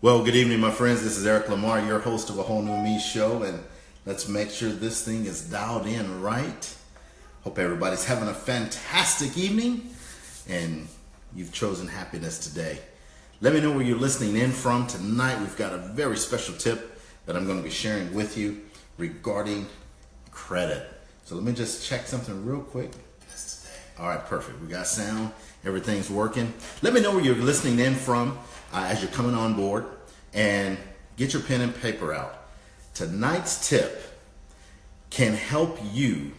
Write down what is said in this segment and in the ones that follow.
Well, good evening, my friends. This is Eric Lamar, your host of A Whole New Me show, and let's make sure this thing is dialed in right. Hope everybody's having a fantastic evening, and you've chosen happiness today. Let me know where you're listening in from tonight. We've got a very special tip that I'm going to be sharing with you regarding credit. So let me just check something real quick. All right, perfect. We got sound. Everything's working. Let me know where you're listening in from as you're coming on board, and get your pen and paper out. Tonight's tip can help you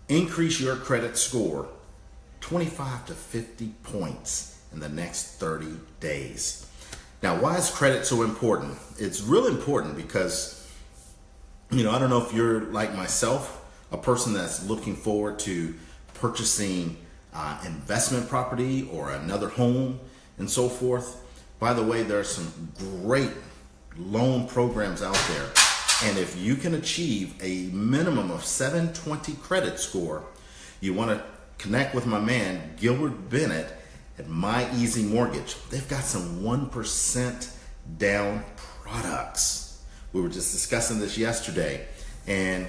increase your credit score 25 to 50 points in the next 30 days. Now, why is credit so important? It's real important because, I don't know if you're like myself, a person that's looking forward to purchasing investment property or another home and so forth. By the way, there are some great loan programs out there. And if you can achieve a minimum of 720 credit score, you want to connect with my man, Gilbert Bennett at My Easy Mortgage. They've got some 1% down products. We were just discussing this yesterday. And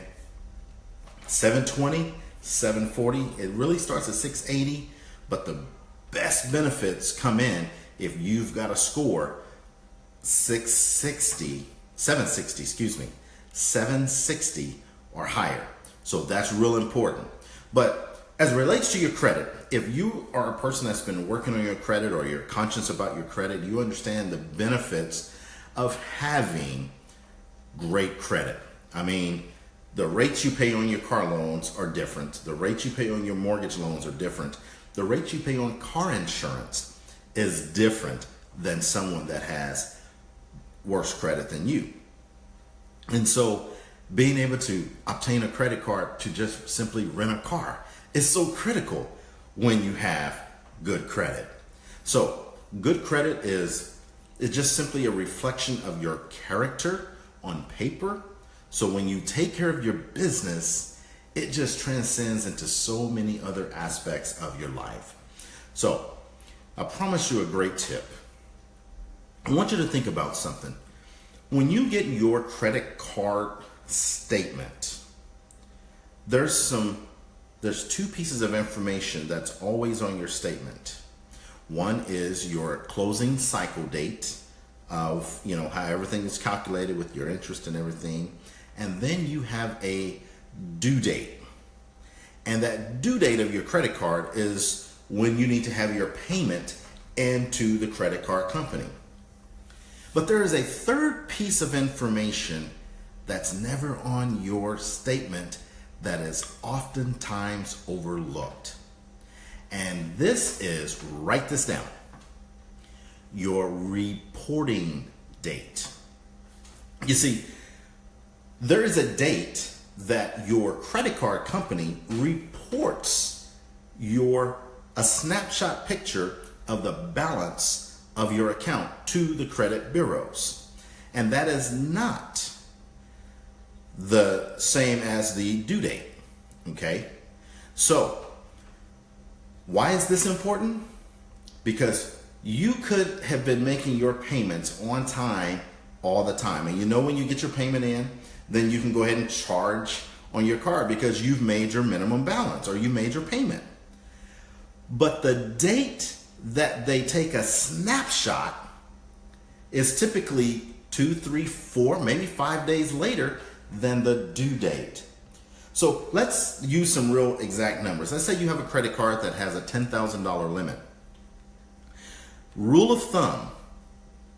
720, 740, it really starts at 680, but the best benefits come in if you've got a score 760 or higher. So that's real important. But as it relates to your credit, if you are a person that's been working on your credit or you're conscious about your credit, you understand the benefits of having great credit. I mean, the rates you pay on your car loans are different. The rates you pay on your mortgage loans are different. The rates you pay on car insurance is different than someone that has worse credit than you. And so being able to obtain a credit card to just simply rent a car is so critical when you have good credit. So good credit is just simply a reflection of your character on paper. So when you take care of your business, it just transcends into so many other aspects of your life. So I promise you a great tip. I want you to think about something. When you get your credit card statement, there's two pieces of information that's always on your statement. One is your closing cycle date of, how everything is calculated with your interest and everything. And then you have a due date. And that due date of your credit card is when you need to have your payment into the credit card company. But there is a third piece of information that's never on your statement that is oftentimes overlooked. And this is, write this down, your reporting date. You see, there is a date that your credit card company reports a snapshot picture of the balance of your account to the credit bureaus. And that is not the same as the due date. Okay? So, why is this important? Because you could have been making your payments on time all the time. And when you get your payment in, then you can go ahead and charge on your card because you've made your minimum balance or you made your payment. But the date that they take a snapshot is typically 2, 3, 4, maybe 5 days later than the due date. So let's use some real exact numbers. Let's say you have a credit card that has a $10,000 limit. Rule of thumb,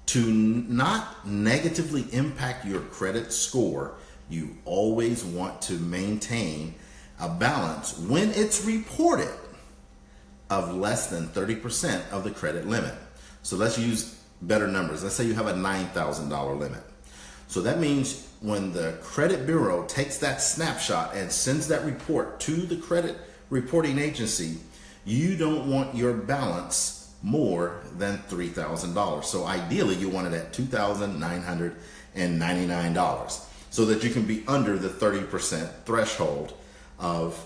to not negatively impact your credit score, you always want to maintain a balance when it's reported of less than 30% of the credit limit. So let's use better numbers. Let's say you have a $9,000 limit. So that means when the credit bureau takes that snapshot and sends that report to the credit reporting agency, you don't want your balance more than $3,000. So ideally you want it at $2,999 so that you can be under the 30% threshold of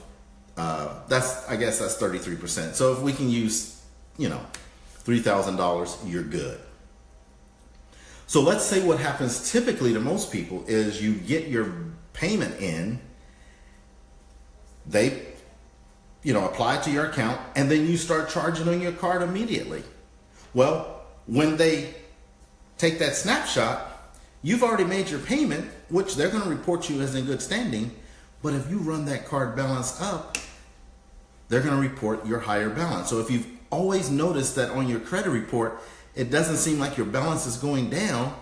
that's 33%. So if we can use, $3,000, you're good. So let's say what happens typically to most people is you get your payment in, they apply it to your account, and then you start charging on your card immediately. Well, when they take that snapshot, you've already made your payment, which they're going to report you as in good standing. But if you run that card balance up, they're going to report your higher balance. So if you've always noticed that on your credit report, it doesn't seem like your balance is going down,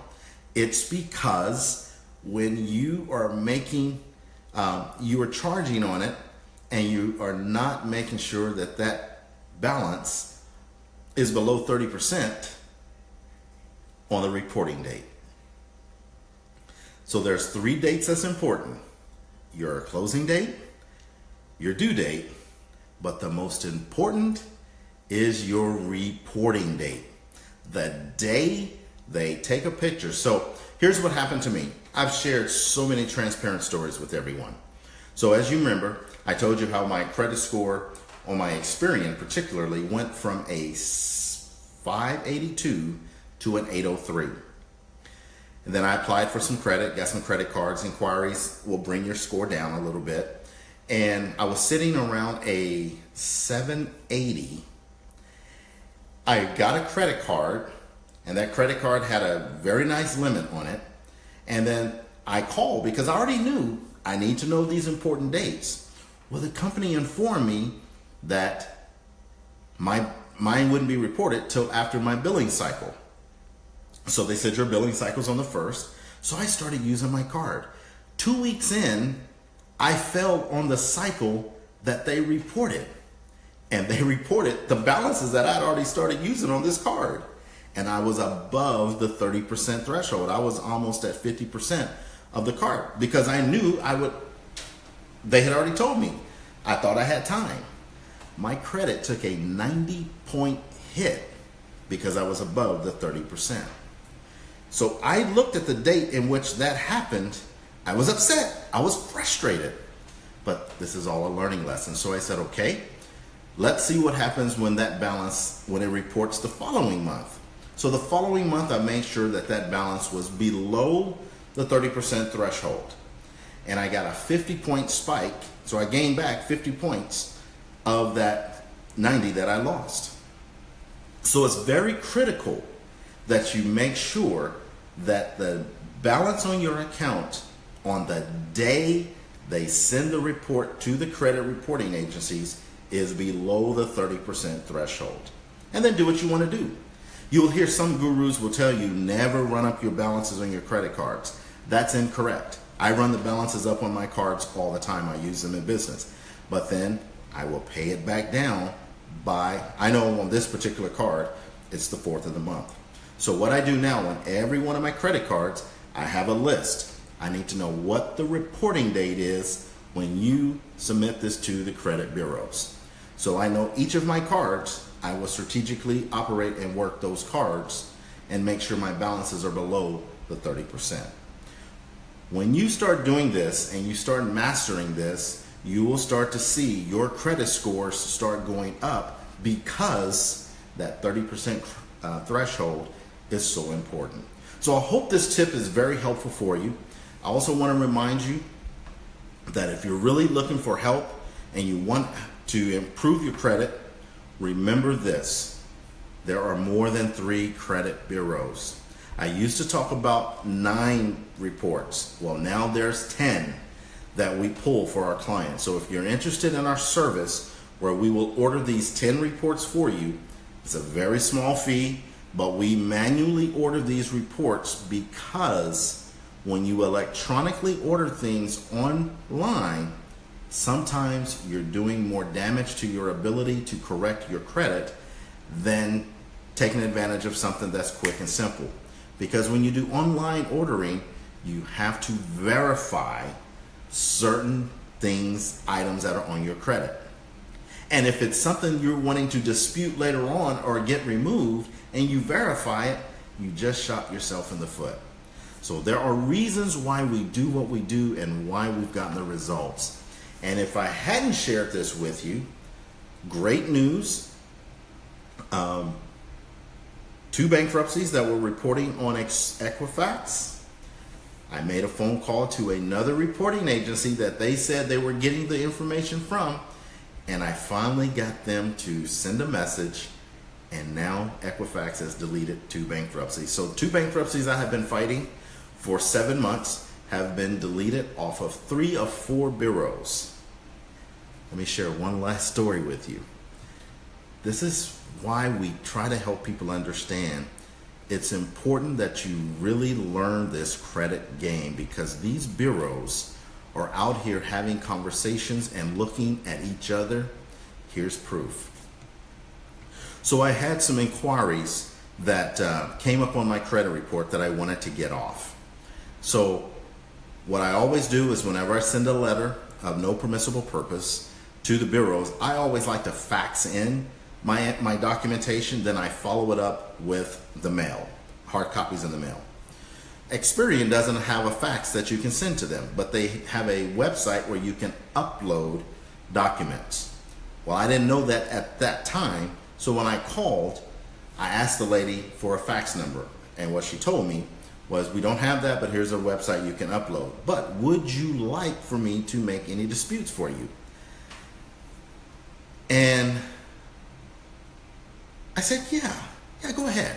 it's because when you are you are charging on it, and you are not making sure that that balance is below 30% on the reporting date. So there's 3 dates that's important: your closing date, your due date, but the most important is your reporting date, the day they take a picture. So here's what happened to me. I've shared so many transparent stories with everyone. So as you remember, I told you how my credit score on my Experian particularly went from a 582 to an 803. And then I applied for some credit, got some credit cards. Inquiries will bring your score down a little bit. And I was sitting around a 780. I got a credit card, and that credit card had a very nice limit on it. And then I called because I already knew I need to know these important dates. Well, the company informed me that mine wouldn't be reported till after my billing cycle. So they said your billing cycle's on the 1st. So I started using my card. 2 weeks in, I fell on the cycle that they reported. And they reported the balances that I'd already started using on this card. And I was above the 30% threshold. I was almost at 50% of the card because I knew they had already told me. I thought I had time. My credit took a 90-point hit because I was above the 30%. So I looked at the date in which that happened. I was upset. I was frustrated. But this is all a learning lesson. So I said, okay, let's see what happens when that balance, when it reports the following month. So the following month, I made sure that that balance was below the 30% threshold. And I got a 50-point spike. So I gained back 50 points of that 90 that I lost. So it's very critical that you make sure that the balance on your account on the day they send the report to the credit reporting agencies is below the 30% threshold. And then do what you want to do. You'll hear some gurus will tell you never run up your balances on your credit cards. That's incorrect. I run the balances up on my cards all the time. I use them in business. But then I will pay it back down by, I know on this particular card, it's the 4th of the month. So what I do now on every one of my credit cards, I have a list. I need to know what the reporting date is when you submit this to the credit bureaus. So I know each of my cards, I will strategically operate and work those cards and make sure my balances are below the 30%. When you start doing this and you start mastering this, you will start to see your credit scores start going up because that 30% threshold is so important. So I hope this tip is very helpful for you. I also want to remind you that if you're really looking for help and you want to improve your credit, remember this: there are more than 3 credit bureaus. I used to talk about 9 reports. Well, now there's 10 that we pull for our clients. So if you're interested in our service where we will order these 10 reports for you, it's a very small fee, but we manually order these reports because when you electronically order things online, sometimes you're doing more damage to your ability to correct your credit than taking advantage of something that's quick and simple. Because when you do online ordering, you have to verify certain things, items that are on your credit. And if it's something you're wanting to dispute later on or get removed and you verify it, you just shot yourself in the foot. So there are reasons why we do what we do and why we've gotten the results. And if I hadn't shared this with you, great news. 2 bankruptcies that were reporting on Equifax. I made a phone call to another reporting agency that they said they were getting the information from, and I finally got them to send a message, and now Equifax has deleted 2 bankruptcies. So 2 bankruptcies I have been fighting for 7 months have been deleted off of 3 of 4 bureaus. Let me share one last story with you. This is why we try to help people understand it's important that you really learn this credit game, because these bureaus are out here having conversations and looking at each other. Here's proof. So I had some inquiries that came up on my credit report that I wanted to get off. So what I always do is whenever I send a letter of no permissible purpose to the bureaus, I always like to fax in my documentation, then I follow it up with the mail, hard copies in the mail. Experian doesn't have a fax that you can send to them, but they have a website where you can upload documents. Well, I didn't know that at that time, so when I called, I asked the lady for a fax number, and what she told me was, we don't have that, but here's a website you can upload. But would you like for me to make any disputes for you? And I said, yeah, go ahead.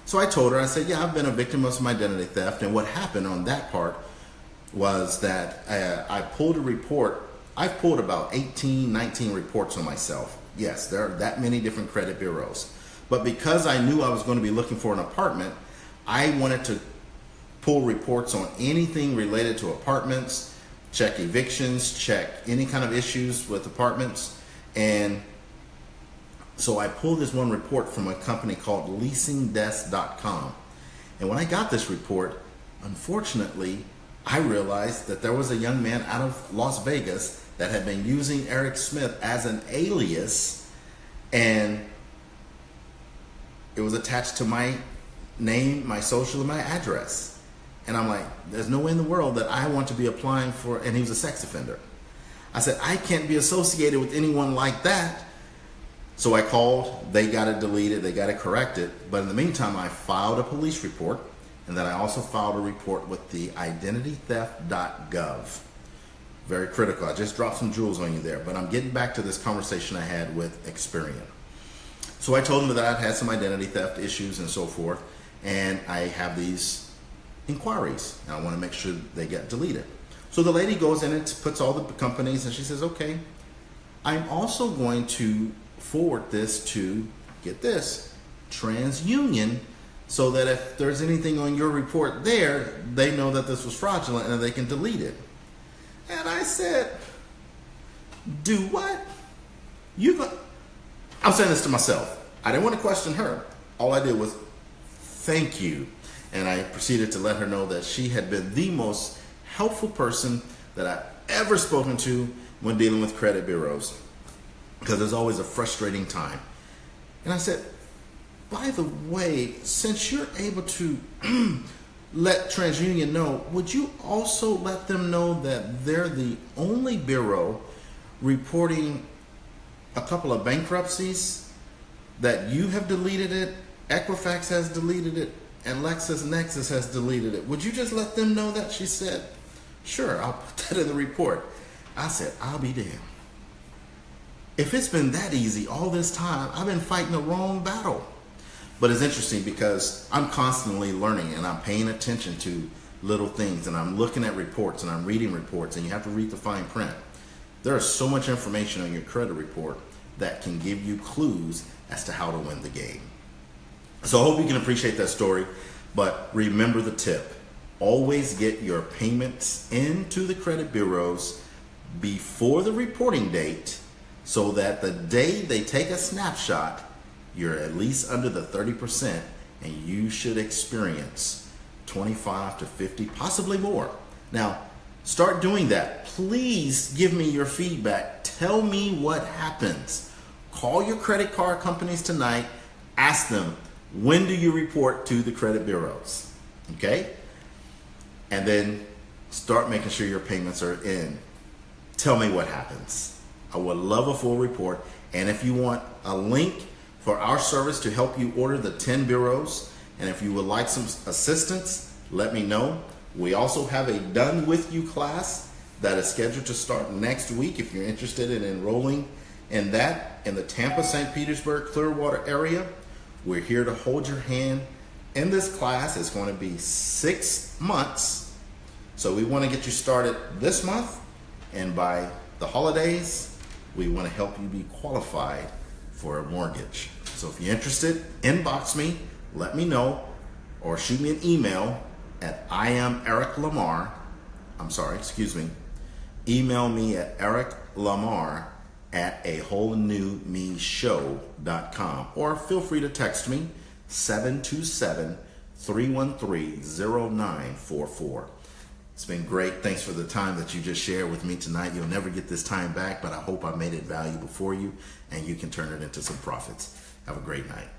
So I told her, I said, yeah, I've been a victim of some identity theft. And what happened on that part was that I pulled a report. I've pulled about 18, 19 reports on myself. Yes, there are that many different credit bureaus. But because I knew I was going to be looking for an apartment, I wanted to pull reports on anything related to apartments, check evictions, check any kind of issues with apartments. And so I pulled this one report from a company called leasingdesk.com. And when I got this report, unfortunately, I realized that there was a young man out of Las Vegas that had been using Eric Smith as an alias, and it was attached to my name, my social, and my address. And I'm like, there's no way in the world that I want to be applying for, and he was a sex offender. I said, I can't be associated with anyone like that. So I called, they got it deleted, they got it corrected. But in the meantime, I filed a police report, and then I also filed a report with the identitytheft.gov. Very critical. I just dropped some jewels on you there, but I'm getting back to this conversation I had with Experian. So I told them that I'd had some identity theft issues and so forth, and I have these inquiries, and I want to make sure they get deleted. So the lady goes in and puts all the companies, and she says, okay, I'm also going to forward this to, get this, TransUnion, so that if there's anything on your report there, they know that this was fraudulent and they can delete it. And I said, do what? I'm saying this to myself. I didn't want to question her. All I did was, thank you. And I proceeded to let her know that she had been the most helpful person that I've ever spoken to when dealing with credit bureaus, because there's always a frustrating time. And I said, by the way, since you're able to let TransUnion know, would you also let them know that they're the only bureau reporting a couple of bankruptcies, that you have deleted it, Equifax has deleted it, and LexisNexis has deleted it. Would you just let them know that? She said, sure, I'll put that in the report. I said, I'll be damned. If it's been that easy all this time, I've been fighting the wrong battle. But it's interesting because I'm constantly learning, and I'm paying attention to little things, and I'm looking at reports, and I'm reading reports, and you have to read the fine print. There is so much information on your credit report that can give you clues as to how to win the game. So I hope you can appreciate that story, but remember the tip. Always get your payments into the credit bureaus before the reporting date, so that the day they take a snapshot, you're at least under the 30%, and you should experience 25 to 50, possibly more. Now, start doing that. Please give me your feedback. Tell me what happens. Call your credit card companies tonight. Ask them, when do you report to the credit bureaus? Okay? And then start making sure your payments are in. Tell me what happens. I would love a full report. And if you want a link for our service to help you order the 10 bureaus. And if you would like some assistance, let me know. We also have a Done With You class that is scheduled to start next week if you're interested in enrolling in that in the Tampa, St. Petersburg, Clearwater area. We're here to hold your hand in this class. It's going to be 6 months. So we want to get you started this month, and by the holidays, we want to help you be qualified for a mortgage. So if you're interested, inbox me, let me know, or shoot me an email at email me at ericlamar@awholenewmeshow.com, or feel free to text me 727-313-0944. It's been great. Thanks for the time that you just shared with me tonight. You'll never get this time back, but I hope I made it valuable for you and you can turn it into some profits. Have a great night.